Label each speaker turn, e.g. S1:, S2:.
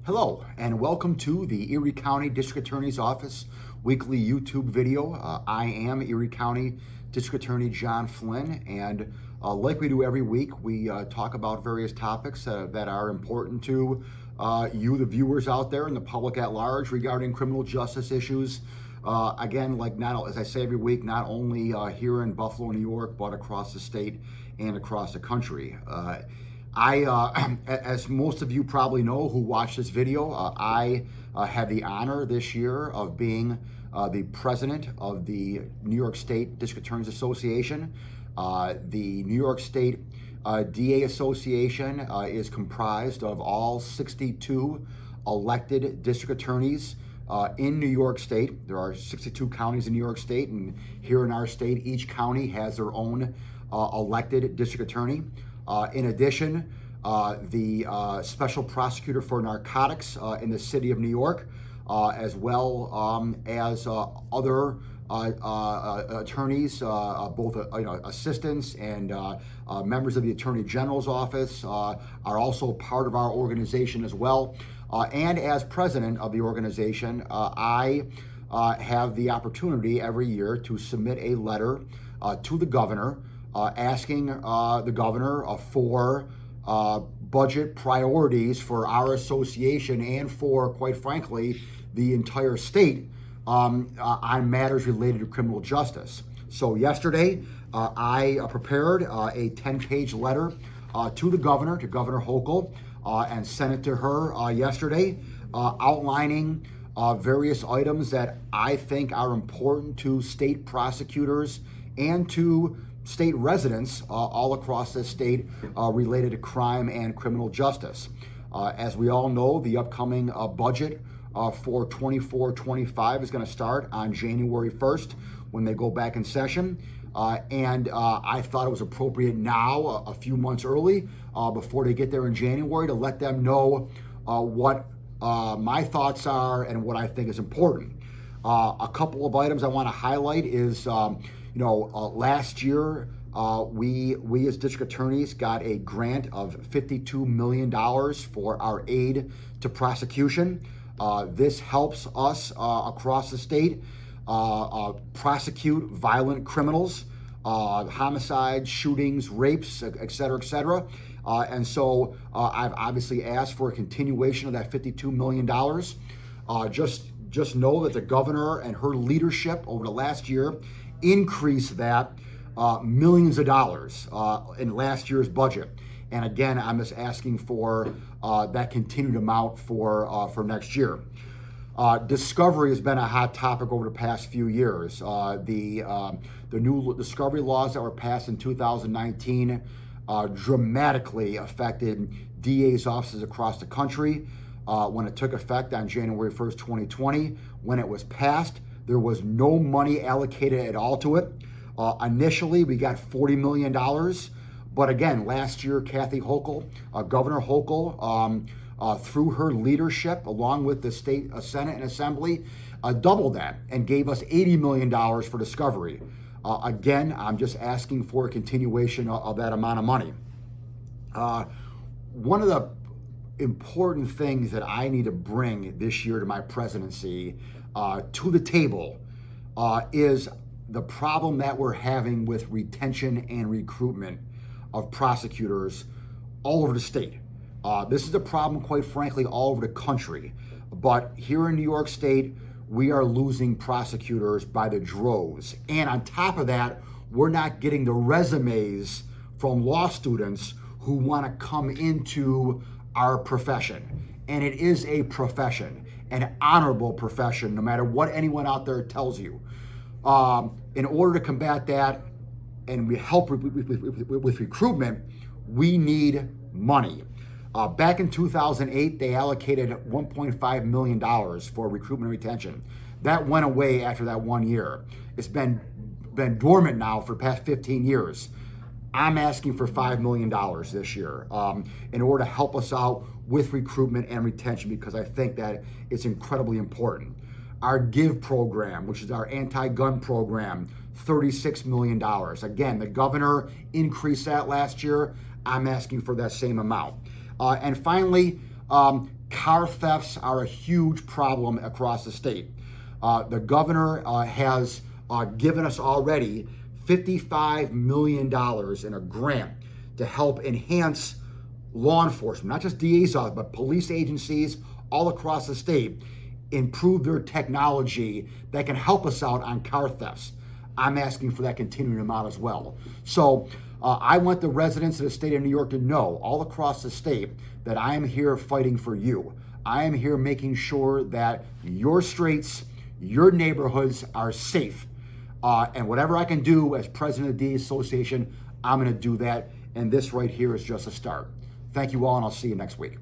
S1: Hello, and welcome to the Erie County District Attorney's Office weekly YouTube video. I am Erie County District Attorney John Flynn, and like we do every week, we talk about various topics that are important to you, the viewers out there, and the public at large regarding criminal justice issues. Again, as I say every week, not only here in Buffalo, New York, but across the state and across the country. As most of you probably know who watch this video, I had the honor this year of being the president of the New York State District Attorneys Association. The New York State DA Association is comprised of all 62 elected district attorneys in New York State. There are 62 counties in New York State, and here in our state, each county has their own elected district attorney. In addition, the special prosecutor for narcotics in the city of New York, as well as other attorneys, both assistants and members of the Attorney General's office, are also part of our organization as well. And as president of the organization, I have the opportunity every year to submit a letter to the governor asking the governor for budget priorities for our association and for, quite frankly, the entire state on matters related to criminal justice. So yesterday, I prepared a 10-page letter to Governor Hochul, and sent it to her yesterday, outlining various items that I think are important to state prosecutors and to state residents all across the state related to crime and criminal justice. As we all know, the upcoming budget for 24-25 is going to start on January 1st when they go back in session. And I thought it was appropriate now, a few months early, before they get there in January, to let them know what my thoughts are and what I think is important. A couple of items I want to highlight is last year, we as district attorneys got a grant of $52 million for our aid to prosecution. This helps us across the state prosecute violent criminals, homicides, shootings, rapes, et cetera. And so I've obviously asked for a continuation of that $52 million. Just know that the governor and her leadership over the last year increase that millions of dollars in last year's budget. And again, I'm just asking for that continued amount for next year. Discovery has been a hot topic over the past few years. The new discovery laws that were passed in 2019 dramatically affected DA's offices across the country. When it took effect on January 1st, 2020, when it was passed, there was no money allocated at all to it. Initially, we got $40 million. But again, last year, Kathy Hochul, Governor Hochul, through her leadership, along with the state Senate and Assembly, doubled that and gave us $80 million for discovery. Again, I'm just asking for a continuation of that amount of money. One of the important things that I need to bring this year to my presidency to the table is the problem that we're having with retention and recruitment of prosecutors all over the state. This is a problem, quite frankly, all over the country. But here in New York State, we are losing prosecutors by the droves. And on top of that, we're not getting the resumes from law students who want to come into our profession. And it is a profession, an honorable profession, no matter what anyone out there tells you. In order to combat that and we help with recruitment, we need money. Back in 2008, they allocated $1.5 million for recruitment and retention. That went away after that 1 year. It's been dormant now for the past 15 years. I'm asking for $5 million this year in order to help us out with recruitment and retention, because I think that it's incredibly important. Our GIVE program, which is our anti-gun program, $36 million. Again, the governor increased that last year. I'm asking for that same amount. And finally, Car thefts are a huge problem across the state. The governor has given us already $55 million in a grant to help enhance law enforcement, not just DA's office, but police agencies all across the state, improve their technology that can help us out on car thefts. I'm asking for that continuing amount as well. So I want the residents of the state of New York to know all across the state that I am here fighting for you. I am here making sure that your streets, your neighborhoods are safe. And whatever I can do as president of the DA Association, I'm going to do that. And this right here is just a start. Thank you all, and I'll see you next week.